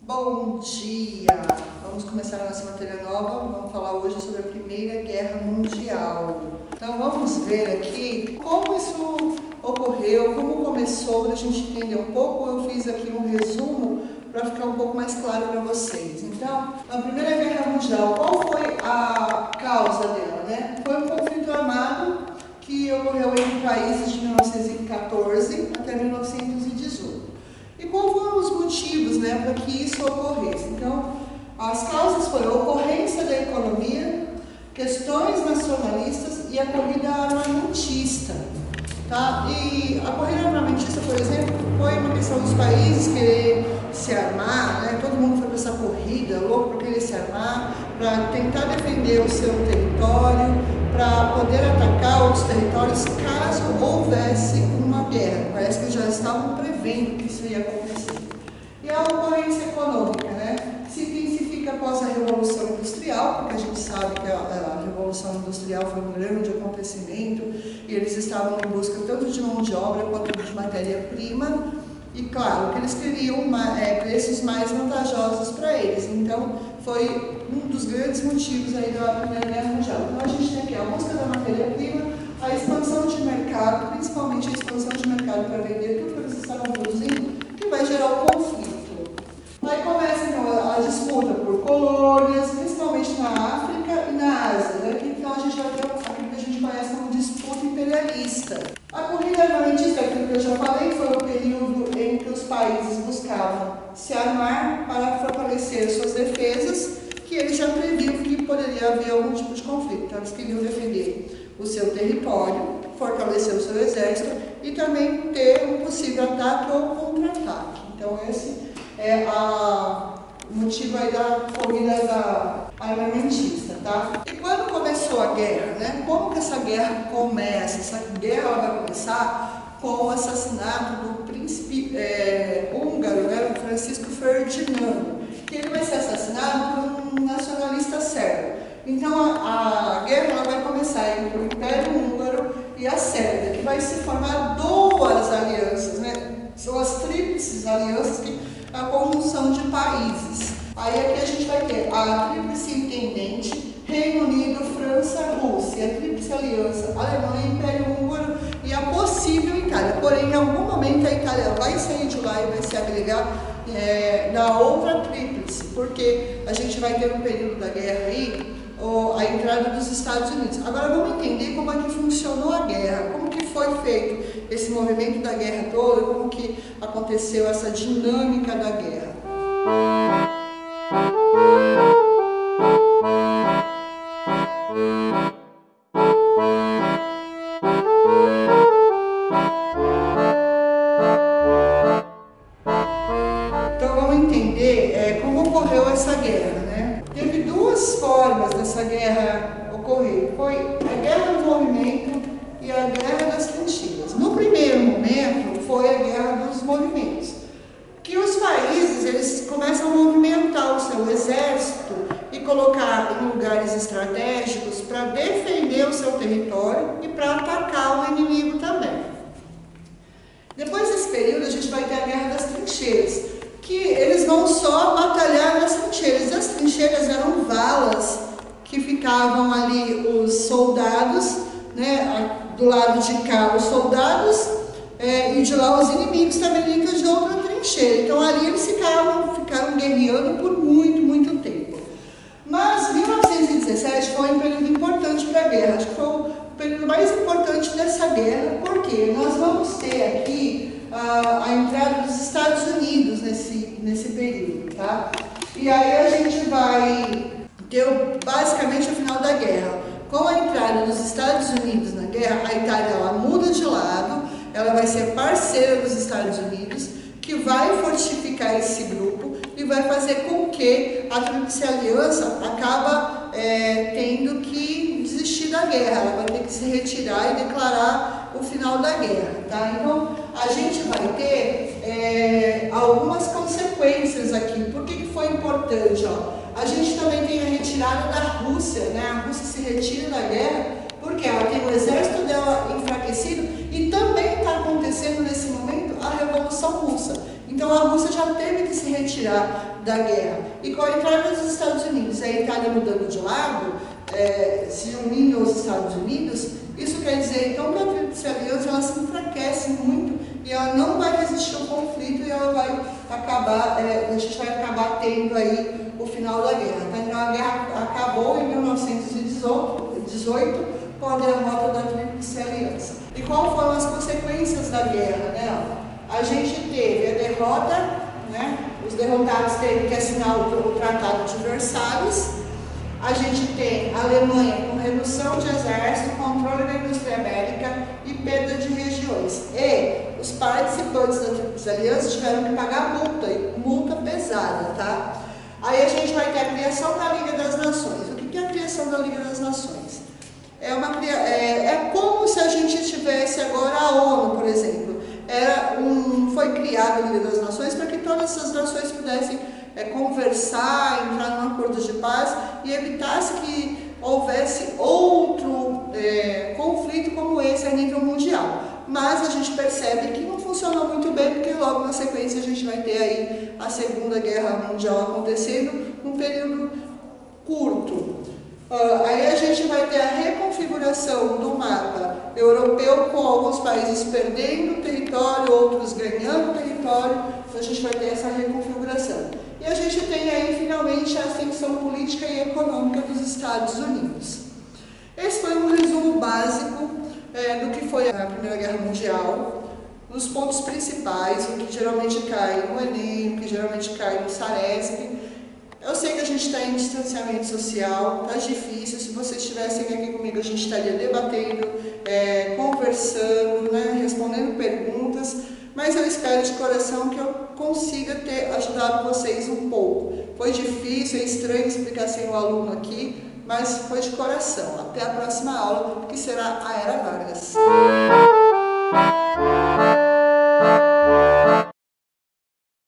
Bom dia! Vamos começar a nossa matéria nova. Vamos falar hoje sobre a Primeira Guerra Mundial. Então vamos ver aqui como isso ocorreu, como começou, para a gente entender um pouco. Eu fiz aqui um resumo para ficar um pouco mais claro para vocês. Então, a Primeira Guerra Mundial, qual foi a causa dela, né? Foi um conflito armado que ocorreu entre países de 1914 até 1918. E quais foram os motivos, né, para que isso ocorresse? Então, as causas foram a ocorrência da economia, questões nacionalistas e a corrida armamentista. Tá? E a corrida armamentista, por exemplo, foi uma questão dos países querer se armar, né? Todo mundo foi para essa corrida, louco para querer se armar, para tentar defender o seu território, para poder atacar outros territórios caso houvesse uma guerra. Parece que já estavam prevendo que isso ia acontecer. E a ocorrência econômica, né? Se intensifica após a Revolução Industrial, porque a gente sabe que a Revolução Industrial foi um grande acontecimento e eles estavam em busca tanto de mão de obra quanto de matéria-prima. E claro, que eles queriam preços mais vantajosos para eles. Então, foi um dos grandes motivos aí da Primeira Guerra Mundial. Então, a gente tem aqui a busca da matéria-prima, a expansão de mercado, principalmente a expansão de mercado para vender tudo que eles estavam produzindo, que vai gerar o conflito. Aí começa, então, a disputa por colônias, principalmente na África e na Ásia, né? Então, a gente vai ter aquilo que a gente conhece como disputa imperialista. A corrida armamentista, aquilo que eu já falei, foi o período em que os países buscavam se armar para fortalecer suas defesas, que eles já previam que poderia haver algum tipo de conflito. Então, eles queriam defender o seu território, fortalecer o seu exército e também ter um possível ataque ou contra-ataque. Então, esse é o motivo aí da corrida armamentista, tá? E quando começou a guerra, né? Como que essa guerra começa? Essa guerra vai começar com o assassinato do príncipe húngaro, né? Francisco Ferdinando, que ele vai ser assassinado por um nacionalista sérvio. Então a guerra ela vai começar entre o Império Húngaro e a Sérvia, que vai se formar duas alianças, né? São as tríplices alianças, que é a conjunção de países. Aí aqui a gente vai ter a Tríplice Intendente, Reino Unido, França, Rússia, a Tríplice Aliança, Alemanha, Império Húngaro e a possível Itália. Porém, em algum momento a Itália vai sair de lá e vai se agregar na outra Tríplice, porque a gente vai ter um período da guerra aí, a entrada dos Estados Unidos. Agora vamos entender como é que funcionou a guerra, como que foi feito esse movimento da guerra toda, como que aconteceu essa dinâmica da guerra. Então vamos entender como ocorreu essa guerra, né? Teve duas formas dessa guerra ocorrer. Foi a guerra do movimento e a guerra das trincheiras. No primeiro momento foi a guerra dos movimentos, que os países eles começam a movimentar o seu exército e colocar em lugares estratégicos para defender o seu território e para atacar o inimigo também. Depois desse período a gente vai ter a guerra das trincheiras, que eles vão só batalhar nas trincheiras. As trincheiras eram valas que ficavam ali os soldados, né, do lado de cá os soldados e de lá os inimigos também dentro de outra trincheira. Então ali eles ficaram guerreando por muito tempo. Mas 1917 foi um período importante para a guerra. Acho que foi o período mais importante dessa guerra, porque nós vamos ter aqui a entrada dos Estados Unidos nesse período, tá? E aí a gente vai ter basicamente o final da guerra. Com a entrada dos Estados Unidos na guerra, a Itália ela muda de lado, ela vai ser parceira dos Estados Unidos, que vai fortificar esse grupo e vai fazer com que a Tríplice Aliança acaba tendo que desistir da guerra. Ela vai ter que se retirar e declarar o final da guerra, tá? Então, a gente vai ter algumas consequências aqui. Por que foi importante? Ó? A gente também tem a retirada da Rússia, né? A Rússia se retira da guerra porque ela tem o exército dela enfraquecido e também está acontecendo nesse momento a Revolução Russa. Então a Rússia já teve que se retirar da guerra. E com a entrada dos Estados Unidos, a Itália mudando de lado, se unindo aos Estados Unidos, isso quer dizer então que a Tríplice Aliança ela se enfraquece muito e ela não vai resistir ao conflito e ela vai acabar, a gente vai acabar tendo aí o final da guerra. Então a guerra acabou em 1918 com a derrota da Tríplice Aliança. E quais foram as consequências da guerra, né? A gente teve a derrota, né? Os derrotados teve que assinar o Tratado de Versalhes. A gente tem a Alemanha com redução de exército, controle da indústria bélica e perda de regiões. E os participantes da Tríplice Aliança tiveram que pagar multa, e multa pesada, tá? Aí a gente vai ter a criação da Liga das Nações. O que é a criação da Liga das Nações? É como se a gente tivesse agora a ONU, por exemplo. Foi criada a Liga das Nações para que todas essas nações pudessem conversar, entrar num acordo de paz e evitasse que houvesse outro conflito como esse a nível mundial. Mas a gente percebe que não funcionou muito bem, porque logo na sequência a gente vai ter aí a Segunda Guerra Mundial acontecendo num período curto. Aí a gente vai ter a reconfiguração do mapa europeu, com alguns países perdendo território, outros ganhando território. Então a gente vai ter essa reconfiguração. E a gente tem aí finalmente a ascensão política e econômica dos Estados Unidos. Esse foi um resumo básico do que foi a Primeira Guerra Mundial, nos pontos principais, o que geralmente cai no Enem, o que geralmente cai no Saresp. Eu sei que a gente está em distanciamento social, está difícil. Se vocês estivessem aqui comigo, a gente estaria debatendo, conversando, né, respondendo perguntas, mas eu espero de coração que eu consiga ter ajudado vocês um pouco. Foi difícil, é estranho explicar sem o aluno aqui, mas foi de coração. Até a próxima aula, que será a Era Vargas.